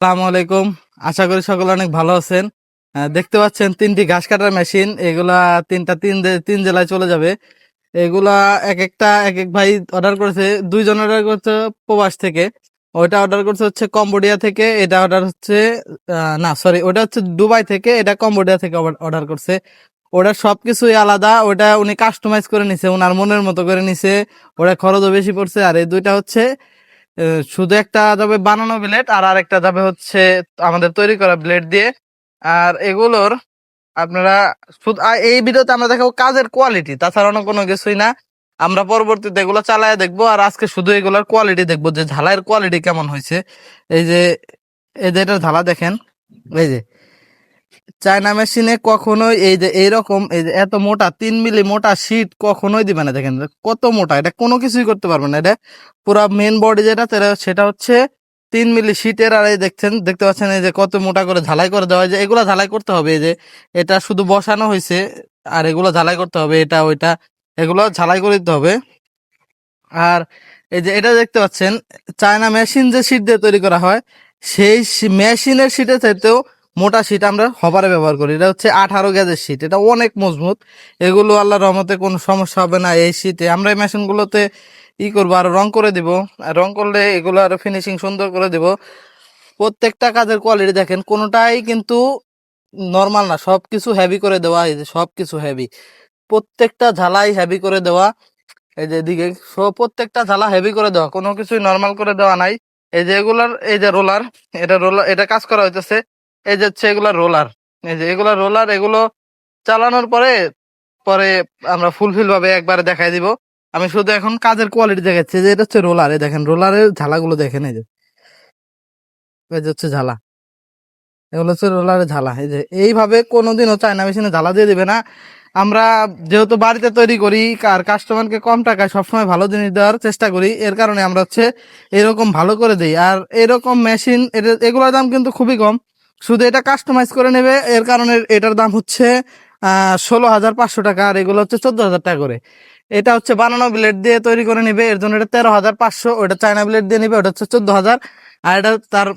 আসসালামু আলাইকুম। আশা করি সকলে অনেক ভালো আছেন। দেখতে পাচ্ছেন তিনটি ঘাস কাটার মেশিন, এগুলা তিন জেলায় চলে যাবে। এগুলা এক একটা এক এক ভাই অর্ডার করেছে। দুইজন অর্ডার করছে প্রবাস থেকে, ওইটা অর্ডার করছে হচ্ছে কম্বোডিয়া থেকে, এটা অর্ডার হচ্ছে না সরি, ওটা হচ্ছে দুবাই থেকে, এটা কম্বোডিয়া থেকে অর্ডার করছে। ওটা সবকিছুই আলাদা, ওটা উনি কাস্টমাইজ করে নিছে, ওনার মনের মতো করে নিছে। ওটা খরচও বেশি পড়ছে। আর এই দুইটা হচ্ছে শুধু একটা যাবে বানানো ব্লেড, আর আরেকটা যাবে হচ্ছে আমাদের তৈরি করা ব্লেড দিয়ে। আর এগুলোর আপনারা শুধু এই ভিডিওতে আমরা দেখাবো কাজের কোয়ালিটি, তাছাড়া অন্য কোনো কিছুই না। আমরা পরবর্তীতে এগুলো চালায় দেখবো, আর আজকে শুধু এগুলোর কোয়ালিটি দেখবো যে ঝালাইয়ের কোয়ালিটি কেমন হয়েছে। এই যে এই যে এটার ঝালা দেখেন, এই যে চায়না মেশিনে কখনোই এই যে এইরকম এই যে এত মোটা 3 মিলি মোটা শীট কখনোই দিবে না। দেখেন কত মোটা, এটা কোনো কিছুই করতে পারবে না। এটা পুরা মেন বডি যেটা সেটা হচ্ছে 3 মিলি শীটের। আর এই দেখতে পাচ্ছেন এই যে কত মোটা করে ঝালাই করে দেওয়া হয়। যে এগুলা ঝালাই করতে হবে, এই যে এটা শুধু বসানো হয়েছে, আর এগুলো ঝালাই করতে হবে, এটা ওইটা এগুলো ঝালাই করে দিতে হবে। আর এই যে এটা দেখতে পাচ্ছেন চায়না মেশিন যে শীট দিয়ে তৈরি করা হয়, সেই মেশিনের শীটের চাইতেও মোটা শীট আমরা হবারে ব্যবহার করি। এটা হচ্ছে 18 গেজের শীট, এটা অনেক মজবুত। এগুলো আল্লাহর রহমতে কোনো সমস্যা হবে না। এই শীটে আমরা এই মেশিনগুলোতে করবো, আর রং করে দিব। আর রং করলে এগুলো আরো ফিনিশিং সুন্দর করে দিব। প্রত্যেকটা কাজের কোয়ালিটি দেখেন, কোনোটাই কিন্তু নর্মাল না, সবকিছু হেভি করে দেওয়া। এই যে সবকিছু হেভি, প্রত্যেকটা ঝালাই হেভি করে দেওয়া। এই যে এদিকে প্রত্যেকটা ঝালা হেভি করে দেওয়া, কোনো কিছুই নর্মাল করে দেওয়া নাই। এই যে এগুলার এই যে রোলার, এটা কাজ করা হইতেছে। এই যে হচ্ছে এগুলা রোলার, এই যে এগুলা রোলার, এগুলো চালানোর পরে পরে আমরা ফুলফিল ভাবে একবারে দেখাই দিব। আমি শুধু এখন কাজের কোয়ালিটি দেখাচ্ছি। যে এটা হচ্ছে রোলার, এই দেখেন রোলারের ঝালাগুলো দেখেন, এই যে হচ্ছে ঝালা, এগুলো হচ্ছে রোলারের ঝালা। এই যে এইভাবে কোনোদিনও চায়না মেশিনে ঝালা দিয়ে দিবে না। আমরা যেহেতু বাড়িতে তৈরি করি আর কাস্টমারকে কম টাকায় সবসময় ভালো জিনিস দেওয়ার চেষ্টা করি, এর কারণে আমরা হচ্ছে এরকম ভালো করে দিই। আর এরকম মেশিন এগুলোর দাম কিন্তু খুবই কম, শুধু এটা কাস্টমাইজ করে নেবে, এর কারণে এটার দাম হচ্ছে 16,500 টাকা, আর এগুলো হচ্ছে 14,000 টাকা করে। এটা হচ্ছে বানানো ব্লেড দিয়ে তৈরি করে নিবে, এর জন্য এটা 13,500। ওটা চায়না ব্লেড দিয়ে নিবে, ওটা হচ্ছে 14,000। আর এটা তার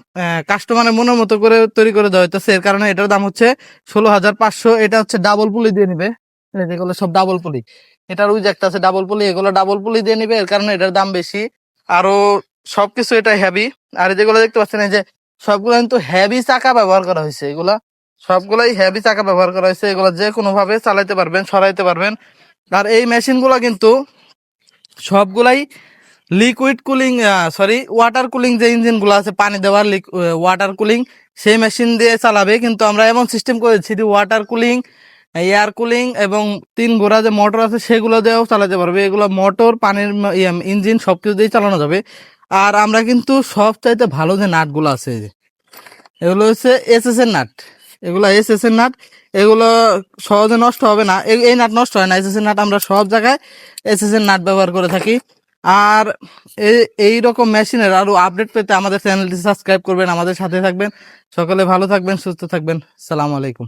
কাস্টমারের মনের মতো করে তৈরি করে দেওয়া হইতেছে, এর কারণে এটার দাম হচ্ছে 16,500। এটা হচ্ছে ডাবল পুলি দিয়ে নিবে, যেগুলো সব ডাবল পুলি। এটার ওই যে একটা আছে ডাবল পুলি, এগুলো ডাবল পুলি দিয়ে নিবে, এর কারণে এটার দাম বেশি। আরো সবকিছু এটা হেভি। আর যেগুলো দেখতে পাচ্ছেন এই যে সবগুলো কিন্তু হেভি চাকা ব্যবহার করা হয়েছে, এগুলা সবগুলাই হেভি চাকা ব্যবহার করা হয়েছে। এগুলো যে কোনো ভাবে চালাইতে পারবেন, সরাইতে পারবেন। আর এই মেশিন গুলা কিন্তু সবগুলাই liquid cooling, sorry water cooling, যে ইঞ্জিন গুলো আছে পানি দেওয়ার ওয়াটার কুলিং, সেই মেশিন দিয়ে চালাবে। কিন্তু আমরা এমন সিস্টেম করেছি যে ওয়াটার কুলিং, এয়ার কুলিং এবং 3 ঘোড়া যে মোটর আছে সেগুলো দিয়েও চালাতে পারবে। এগুলো মোটর, পানির ইঞ্জিন সবকিছু দিয়ে চালানো যাবে। আর আমরা কিন্তু সব চাইতে ভালো যে নাটগুলো আছে, এগুলো হচ্ছে এসএস এর নাট, এগুলো এসএস এর নাট। এগুলো সহজে নষ্ট হবে না, এই নাট নষ্ট হয় না। এসএস এর নাট আমরা সব জায়গায় এসএস এর নাট ব্যবহার করে থাকি। আর এই রকম মেশিনের আরো আপডেট পেতে আমাদের চ্যানেলটি সাবস্ক্রাইব করবেন, আমাদের সাথে থাকবেন। সকলে ভালো থাকবেন, সুস্থ থাকবেন। সালাম আলাইকুম।